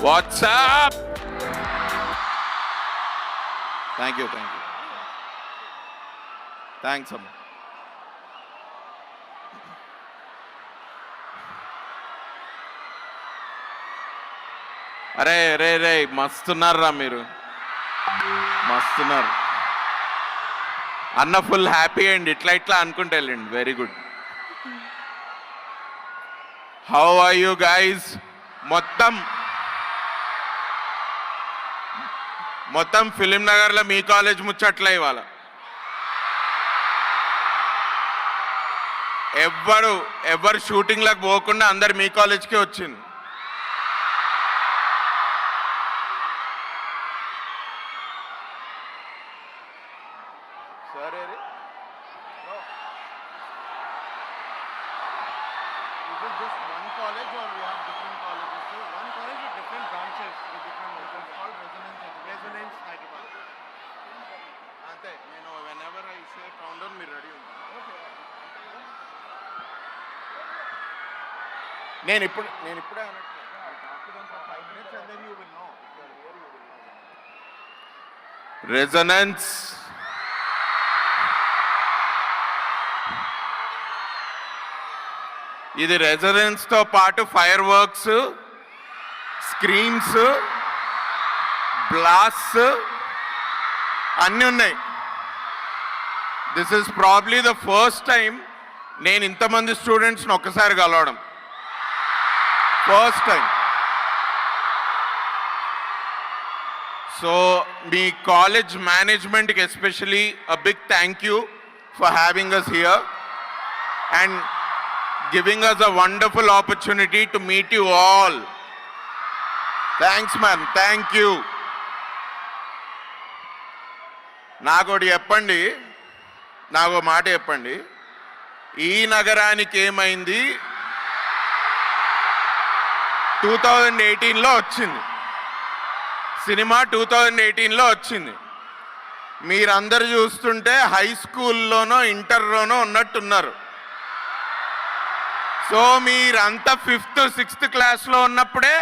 WhatsApp. Thank you thanks అమ్మా. అరే రే రే మస్తున్నారా మీరు, మస్తున్నారు అన్న. ఫుల్ హ్యాపీ అండి. ఇట్లా అనుకుంటే వెళ్ళండి. Very good. How are you guys? మొత్తం ఫిలిం నగర్లో మీ కాలేజ్ ముచ్చట్లే ఇవాళ. ఎవరు షూటింగ్లకు పోకుండా అందరు మీ కాలేజ్కే వచ్చింది. సరే just one college or we have different colleges? So one college with different branches with different it's called Resonance Hyderabad. Ante nenu whenever I say countdown మీరు రెడీ ఉంటారు. ఓకే. నేను ఇప్పుడే అన్నట్టు after them for 5 minutes and then you will know. Resonance. ఇది రెజొనెన్స్తో పాటు fire works, screens, blast అన్నీ ఉన్నాయి. This is probably the first time నేను ఇంతమంది స్టూడెంట్స్ని ఒక్కసారి కలవడం. First time. సో మీ కాలేజ్ మేనేజ్మెంట్కి especially a big thank you for having us here and giving us a wonderful opportunity to meet you all. Thanks man, thank you. నాకు మాట చెప్పండి. ఈ నగరానికి ఏమైంది? 2018లో వచ్చింది సినిమా. 2018లో వచ్చింది. మీరందరూ చూస్తుంటే హై స్కూల్లోనో ఇంటర్లోనో ఉన్నట్టున్నారు. సో మీరంతా 5th 6th క్లాస్లో ఉన్నప్పుడే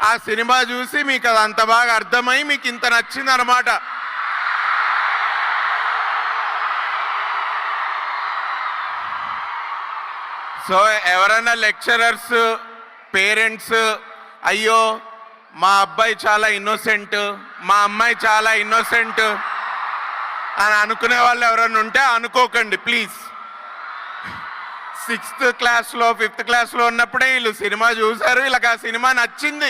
ఆ సినిమా చూసి మీకు అది అంత బాగా అర్థమై మీకు ఇంత నచ్చింది అన్నమాట. సో ఎవరైనా లెక్చరర్స్, పేరెంట్స్ అయ్యో మా అబ్బాయి చాలా ఇన్నోసెంట్, మా అమ్మాయి చాలా ఇన్నోసెంట్ అని అనుకునే వాళ్ళు ఎవరైనా ఉంటే అనుకోకండి ప్లీజ్. 6th క్లాస్లో 5th క్లాస్లో ఉన్నప్పుడే వీళ్ళు సినిమా చూశారు, వీళ్ళకి ఆ సినిమా నచ్చింది.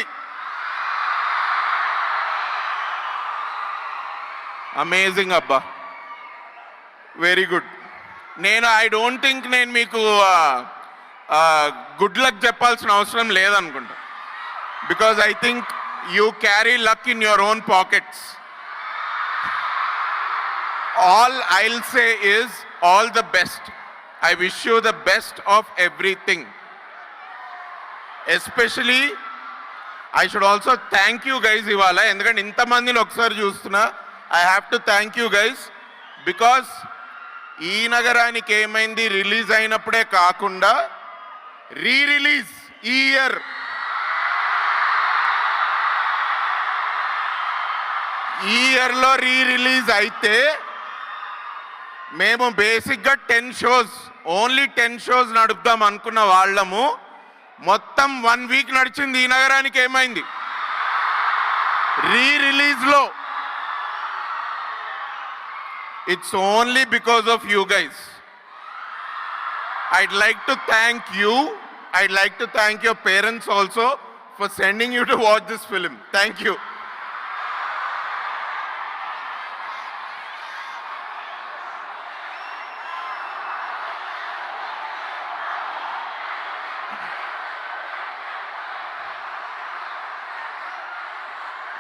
అమేజింగ్ అబ్బా, very good. I don't think నేను మీకు గుడ్ లక్ చెప్పాల్సిన అవసరం లేదనుకుంటా. Because I think you carry luck in your own pockets. All I'll say is all the best. I wish you the best of everything. Especially, I should also thank you guys ivala. Endukante inta mandini okkasari chustunna. I have to thank you guys because ee nagaraniki emaindi release ayinappude kaakunda re-release ee year lo re-release aithe మేము బేసిక్గా 10 shows, only 10 shows నడుపుదాం అనుకున్న వాళ్ళము. మొత్తం 1 week నడిచింది. ఈ నగరానికి ఏమైంది? రీ-రిలీజ్లో. It's only because of you guys. I'd like to thank you. I'd like to thank your parents also for sending you to watch this film. Thank you.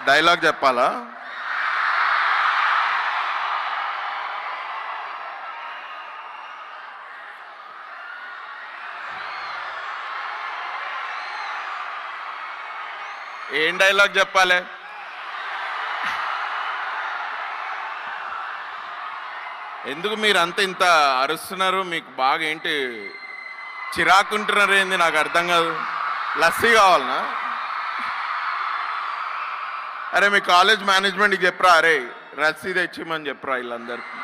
Dialogue చెప్పాలా? ఏం డైలాగ్ చెప్పాలి? ఎందుకు మీరు అంత ఇంత అరుస్తున్నారు? మీకు బాగా ఏంటి చిరాకుంటున్నారు ఏంది? నాకు అర్థం కాదు. లస్సీ కావాలనా? అరే మీ కాలేజ్ మేనేజ్మెంట్కి చెప్పరా, అరే రసీదు ఇచ్చిమని చెప్పరా వీళ్ళందరికీ.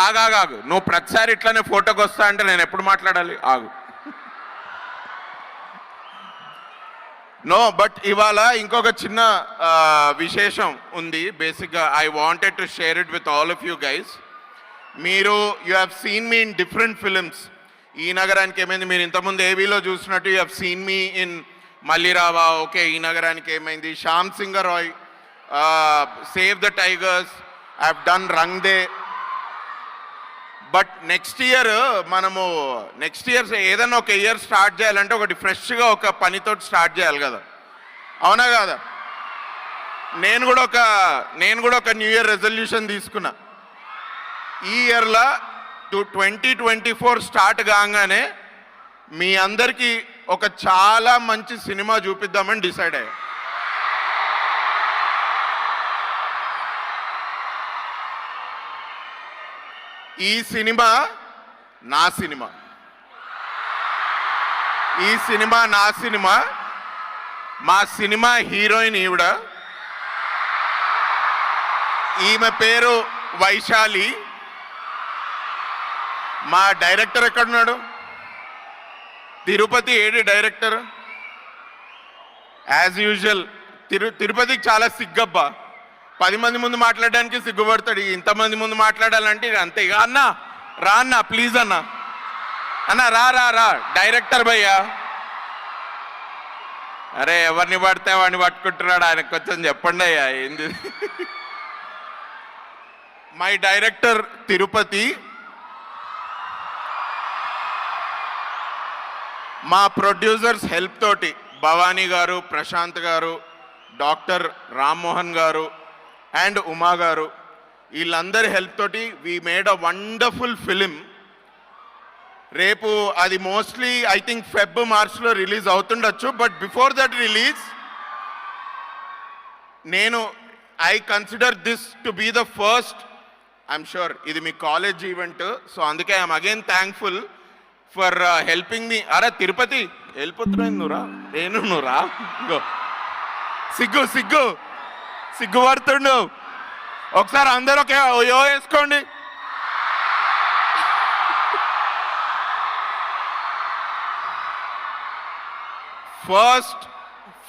ఆగాగు, నువ్వు ప్రతిసారి ఇట్లానే ఫోటోకి వస్తా అంటే నేను ఎప్పుడు మాట్లాడాలి? ఆగు. నో, బట్ ఇవాళ ఇంకొక చిన్న విశేషం ఉంది. బేసిక్గా I wanted to share it with all of you guys. మీరు you have seen me in different films. Ee నగరానికి ఏమైంది మీరు ఇంతకుముందు ఏవీలో చూసినట్టు you have seen me in Malli Rava, okay. Ee నగరానికి Emaindi, Shyam Singh Roy, save the tigers, I have done Rang De. But next year ఏదైనా ఒక year start చేయాలంటే ఒకటి ఫ్రెష్గా ఒక పనితో స్టార్ట్ చేయాలి కదా, అవునా కదా? నేను కూడా ఒక న్యూ ఇయర్ రెజల్యూషన్ తీసుకున్నా. ఈ ఇయర్లో 2024 స్టార్ట్ కాగానే మీ అందరికీ ఒక చాలా మంచి సినిమా చూపిద్దామని డిసైడ్ అయ్యా. ఈ సినిమా నా సినిమా, మా సినిమా హీరోయిన్ ఈవిడ. ఈమె పేరు వైశాలి. మా డైరెక్టర్ ఎక్కడున్నాడు? Tirupati AD director? As usual తిరుపతికి చాలా సిగ్గబ్బా. 10 మంది ముందు మాట్లాడడానికి సిగ్గుపడతాడు. ఇంతమంది ముందు మాట్లాడాలంటే అంతే. ఇక అన్నా రా, అన్నా ప్లీజ్ అన్నా రా డైరెక్టర్ భయ్యా. అరే ఎవరిని పడితే వాడిని పట్టుకుంటున్నాడు, ఆయనకు కొంచెం చెప్పండి అయ్యా ఏంది. My director Tirupati. మా ప్రొడ్యూసర్స్ హెల్ప్ తోటి భవానీ గారు, ప్రశాంత్ గారు, డాక్టర్ రామ్మోహన్ గారు అండ్ ఉమా గారు, వీళ్ళందరి హెల్ప్ తోటి we made a wonderful film. రేపు అది మోస్ట్లీ ఐ థింక్ మార్చ్లో రిలీజ్ అవుతుండొచ్చు. But before that release I consider this to be the first. I'm sure ఇది మీ కాలేజ్ ఈవెంట్, సో అందుకే I'm again thankful for helping me. అరే తిరుపతి వెళ్ళిపోతున్నాయి, నువ్వు రా. సిగ్గుపడుతుండు. ఒకసారి అందరూ ఒక యో వేసుకోండి.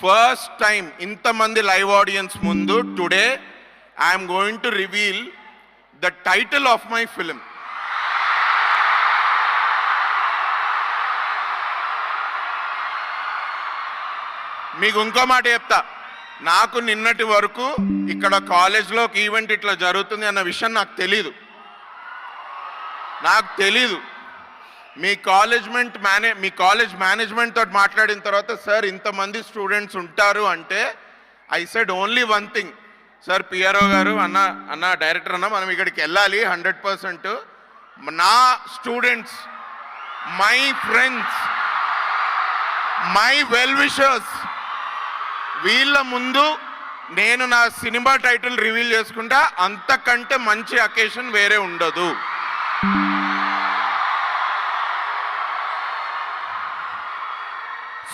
ఫస్ట్ టైం ఇంతమంది లైవ్ ఆడియన్స్ ముందు today I'm going to reveal the title of my film. మీకు ఇంకో మాట చెప్తా, నాకు నిన్నటి వరకు ఇక్కడ కాలేజ్లో ఒక ఈవెంట్ ఇట్లా జరుగుతుంది అన్న విషయం నాకు తెలీదు. మీ కాలేజ్ మేనేజ్మెంట్ తోటి మాట్లాడిన తర్వాత సార్ ఇంతమంది స్టూడెంట్స్ ఉంటారు అంటే I said only one thing, sir PRO గారు అన్న డైరెక్టర్ అన్న మనం ఇక్కడికి వెళ్ళాలి 100%. నా students, my friends, my well wishers, వీళ్ళ ముందు నేను నా సినిమా టైటిల్ రివీల్ చేసుకుంటా. అంతకంటే మంచి అకేషన్ వేరే ఉండదు.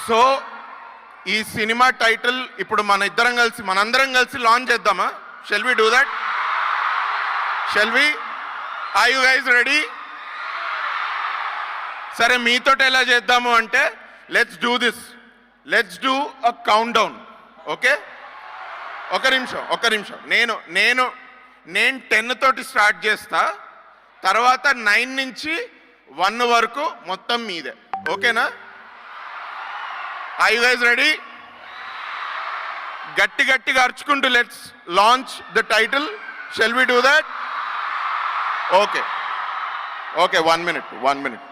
సో ఈ సినిమా టైటిల్ ఇప్పుడు మనందరం కలిసి లాంచ్ చేద్దామా? Shall we do that? Are you guys ready? సరే మీతో ఎలా చేద్దాము అంటే let's do a count down. Okay, ఒక నిమిషం. నేను 10 తోటి స్టార్ట్ చేస్తా, తర్వాత 9 నుంచి 1 వరకు మొత్తం మీదే. ఓకేనా? Are you guys ready? గట్టిగా అరుచుకుంటూ let's launch the title. Shall we do that? Okay 1 minute.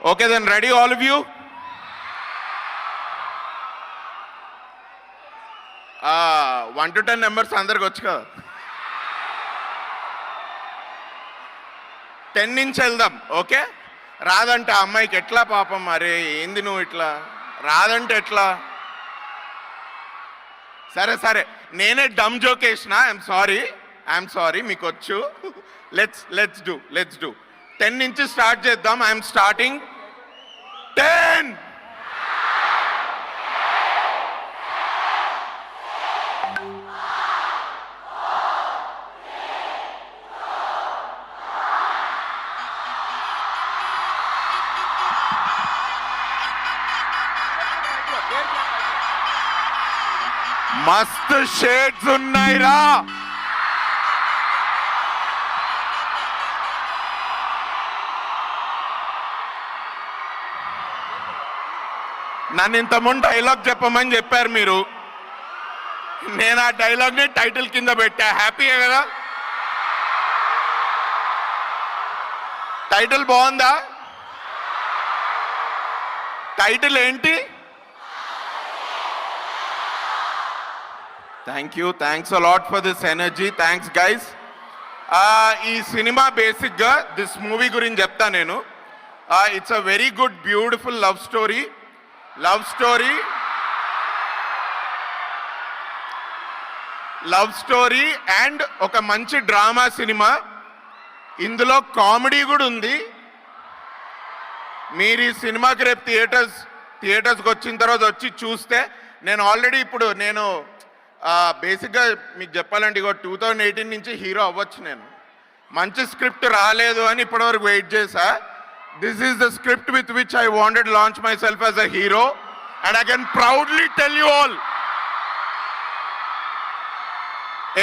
Okay, then ready all of you? 1 to 10 numbers అందరికి వచ్చు కదా. 10 నుంచి వెళ్దాం. ఓకే, రాదంటే ఆ అమ్మాయికి ఎట్లా పాపం? అరే ఏంది నువ్వు ఇట్లా రాదంటే ఎట్లా? సరే సరే, నేనే డమ్ జోక్ వేసిన. ఐఎమ్ సారీ, మీకు వచ్చు. లెట్స్ డూ 10 నుంచి స్టార్ట్ చేద్దాం. I'm starting 10. మస్తు షేడ్స్ ఉన్నాయిరా. నన్ను ఇంతకుముందు డైలాగ్ చెప్పమని చెప్పారు మీరు. నేను ఆ డైలాగ్ని టైటిల్ కింద పెట్టా. హ్యాపీయే కదా? టైటిల్ బాగుందా? టైటిల్ ఏంటి? Thanks a lot for this energy. Thanks guys. ఈ సినిమా బేసిక్గా దిస్ మూవీ గురించి చెప్తా నేను. It's a very good beautiful love story and ఒక మంచి డ్రామా సినిమా. ఇందులో కామెడీ కూడా ఉంది. మీరు ఈ సినిమాకి రేపు థియేటర్స్కి వచ్చిన తర్వాత వచ్చి చూస్తే, నేను ఆల్రెడీ ఇప్పుడు బేసిక్గా మీకు చెప్పాలంటే 2018 నుంచి హీరో అవ్వచ్చు. నేను మంచి స్క్రిప్ట్ రాలేదు అని ఇప్పటివరకు వెయిట్ చేశా. This is the script with which I wanted launch myself as a hero and I can proudly tell you all,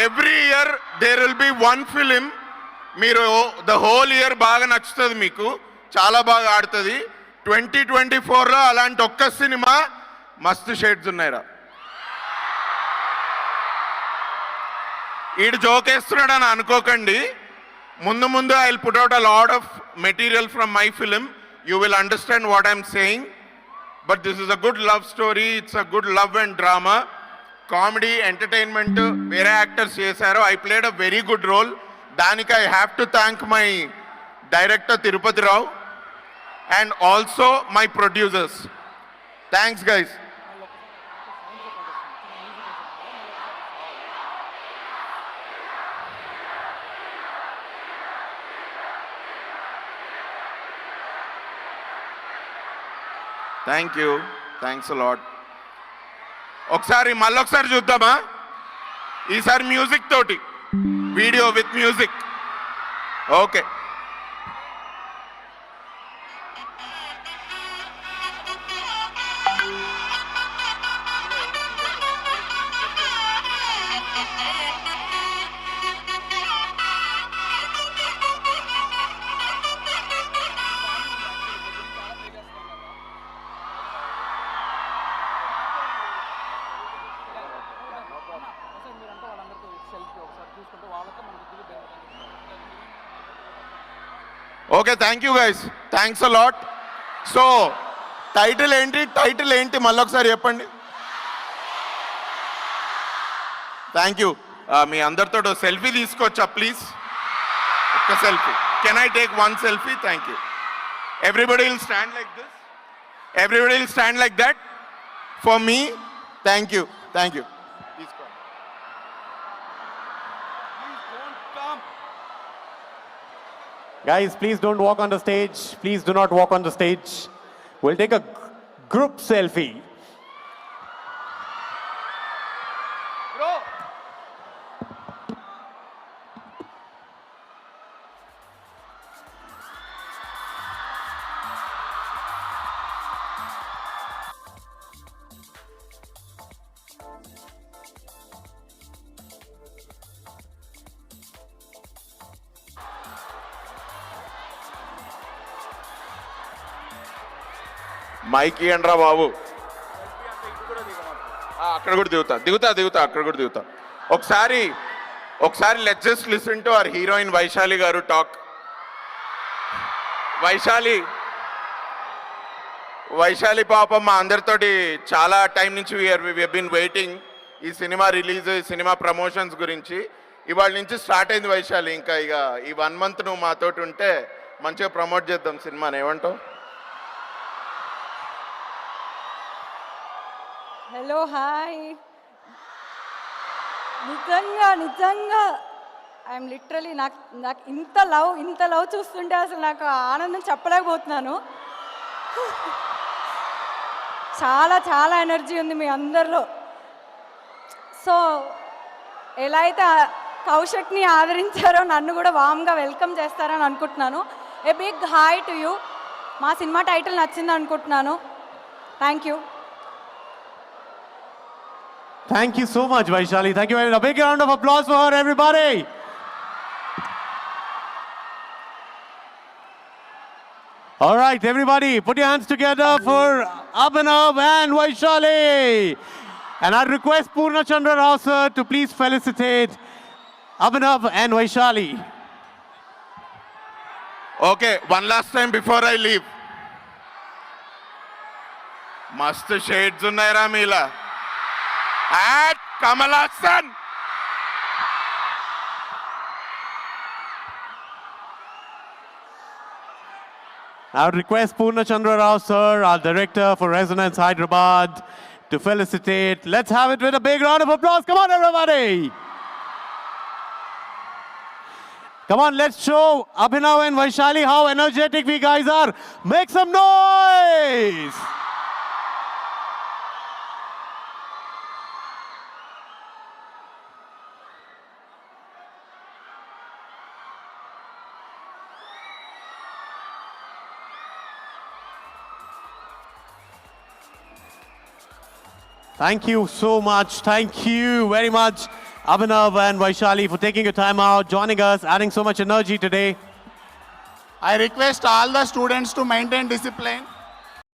every year there will be one film. మీరు the whole year బాగా నచ్చుతుంది, మీకు చాలా బాగా ఆడుతుంది. 2024లో అలాంటి ఒక్క cinema మస్తు షేడ్స్ ఉన్నాయిరా. ఈడు జోకేస్తున్నాడని అనుకోకండి. ముందు I will put out a lot of material from my film. You will understand what I'm saying. But this is a good love story. It's a good love and drama. Comedy, entertainment వేరే actors చేశారు. I played a very good role. దానికి I have to thank my director Tirupati Rao and also my producers. Thanks guys. Thanks a lot. మళ్ళొకసారి చూద్దామా? ఈసారి music తోటి, video with music. Okay. Okay, thank you guys. Thanks a lot. So title ఏంటి మళ్ళొకసారి చెప్పండి. Thank you. మీ అందరితో selfie తీసుకోవచ్చా please? ఒక్క selfie. Can I take one selfie? Thank you. Everybody will stand like this. Everybody will stand like that for me. Thank you. Guys, please don't walk on the stage. Please do not walk on the stage. We'll take a group selfie. Bro. Mic ఇయ్యండ్రా బాబు. అక్కడ కూడా దిగుతా అక్కడ కూడా దిగుతా. ఒకసారి let's just listen to our heroine Vaishali garu talk. Vaishali పాపం మా అందరితోటి చాలా టైం నుంచి వి బీన్ వెయిటింగ్ ఈ సినిమా రిలీజ్, ఈ సినిమా ప్రమోషన్స్ గురించి. ఇవాళ నుంచి స్టార్ట్ అయింది వైశాలి. ఇక ఈ 1 month నువ్వు మాతోటి ఉంటే మంచిగా ప్రమోట్ చేద్దాం సినిమాని, ఏమంటావు? Hello hi. నిజంగా ఐఎమ్ లిటరలీ నాకు ఇంత లవ్ చూస్తుంటే అసలు నాకు ఆనందం చెప్పలేకపోతున్నాను. చాలా ఎనర్జీ ఉంది మీ అందరిలో. సో ఎలా అయితే కౌశిక్ని ఆదరించారో నన్ను కూడా వామ్గా వెల్కమ్ చేస్తారని అనుకుంటున్నాను. A big hi to you. మా సినిమా టైటిల్ నచ్చింది అనుకుంటున్నాను. Thank you. Thank you so much, Vaishali. Thank you very much. A big round of applause for her, everybody. All right, everybody, put your hands together for Abhinav and Vaishali. And I request Purna Chandra Rao sir to please felicitate Abhinav and Vaishali. Okay, one last time before I leave. మస్తు shades ఉన్నాయిరా మీలా. Kamal Haasan. I would request Purna Chandra Rao sir, our director for Resonance Hyderabad, to felicitate. Let's have it with a big round of applause. Come on, everybody. Come on, let's show Abhinav and Vaishali how energetic we guys are. Make some noise. Thank you so much. Thank you very much, Abhinav and Vaishali, for taking your time out, joining us, adding so much energy today. I request all the students to maintain discipline.